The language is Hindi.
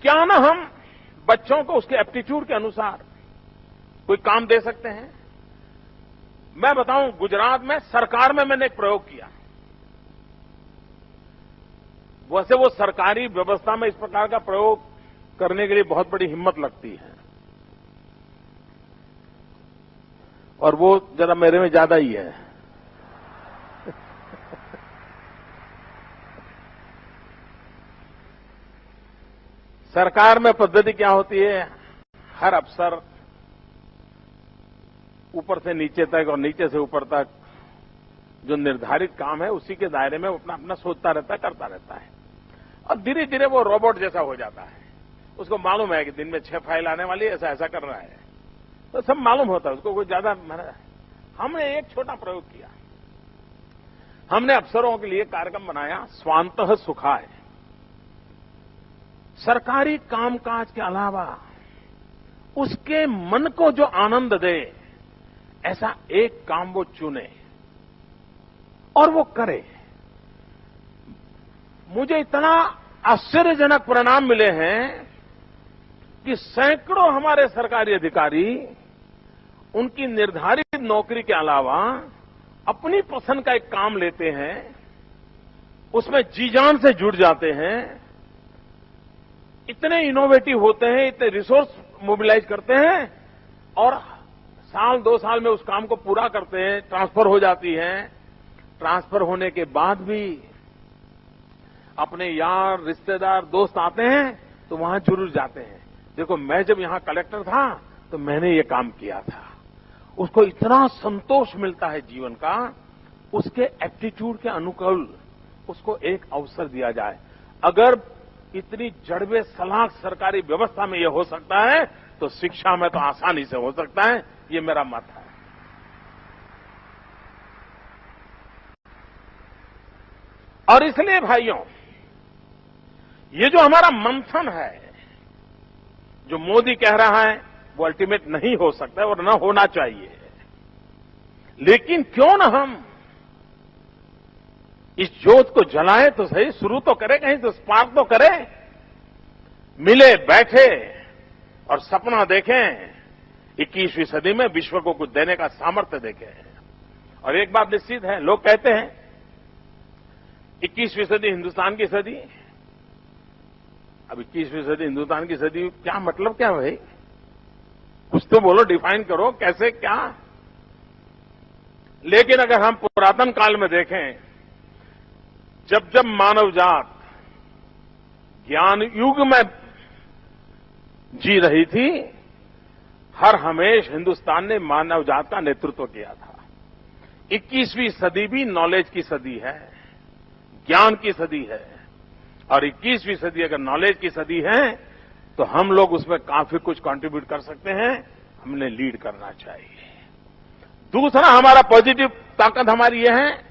क्या ना हम बच्चों को उसके एप्टीट्यूड के अनुसार कोई काम दे सकते हैं। मैं बताऊं, गुजरात में सरकार में मैंने एक प्रयोग किया। वैसे वो सरकारी व्यवस्था में इस प्रकार का प्रयोग करने के लिए बहुत बड़ी हिम्मत लगती है, और वो जरा मेरे में ज्यादा ही है। सरकार में पद्धति क्या होती है, हर अफसर ऊपर से नीचे तक और नीचे से ऊपर तक जो निर्धारित काम है उसी के दायरे में अपना अपना सोचता रहता है, करता रहता है, और धीरे धीरे वो रोबोट जैसा हो जाता है। उसको मालूम है कि दिन में 6 फाइल आने वाली है, ऐसा ऐसा कर रहा है, तो सब मालूम होता है उसको। कोई ज्यादा हमने एक छोटा प्रयोग किया। हमने अफसरों के लिए कार्यक्रम बनाया, स्वांतः सुखाय। सरकारी कामकाज के अलावा उसके मन को जो आनंद दे, ऐसा एक काम वो चुने और वो करे। मुझे इतना आश्चर्यजनक परिणाम मिले हैं कि सैकड़ों हमारे सरकारी अधिकारी उनकी निर्धारित नौकरी के अलावा अपनी पसंद का एक काम लेते हैं, उसमें जी जान से जुड़ जाते हैं, इतने इनोवेटिव होते हैं, इतने रिसोर्स मोबिलाइज करते हैं, और साल 2 साल में उस काम को पूरा करते हैं, ट्रांसफर हो जाती है। ट्रांसफर होने के बाद भी अपने यार, रिश्तेदार, दोस्त आते हैं तो वहां जरूर जाते हैं। देखो, मैं जब यहां कलेक्टर था तो मैंने ये काम किया था। उसको इतना संतोष मिलता है जीवन का, उसके एप्टीट्यूड के अनुकूल उसको एक अवसर दिया जाए। अगर इतनी जड़बे सलाख सरकारी व्यवस्था में ये हो सकता है तो शिक्षा में तो आसानी से हो सकता है, ये मेरा मत है। और इसलिए भाइयों, ये जो हमारा मंथन है, जो मोदी कह रहा है, वो अल्टीमेट नहीं हो सकता है और न होना चाहिए। लेकिन क्यों न हम इस जोत को जलाएं तो सही, शुरू तो करें, कहीं तो स्पार्क तो करें। मिले बैठे और सपना देखें, 21वीं सदी में विश्व को कुछ देने का सामर्थ्य देखें। और एक बात निश्चित है, लोग कहते हैं 21वीं सदी हिंदुस्तान की सदी। अब 21वीं सदी हिंदुस्तान की सदी, क्या मतलब क्या भाई? कुछ तो बोलो, डिफाइन करो, कैसे, क्या? लेकिन अगर हम पुरातन काल में देखें, जब जब मानव जात ज्ञान युग में जी रही थी, हर हमेश हिंदुस्तान ने मानव जात का नेतृत्व किया था। 21वीं सदी भी नॉलेज की सदी है, ज्ञान की सदी है, और 21वीं सदी अगर नॉलेज की सदी है तो हम लोग उसमें काफी कुछ कंट्रीब्यूट कर सकते हैं। हमने लीड करना चाहिए। दूसरा, हमारा पॉजिटिव ताकत हमारी यह है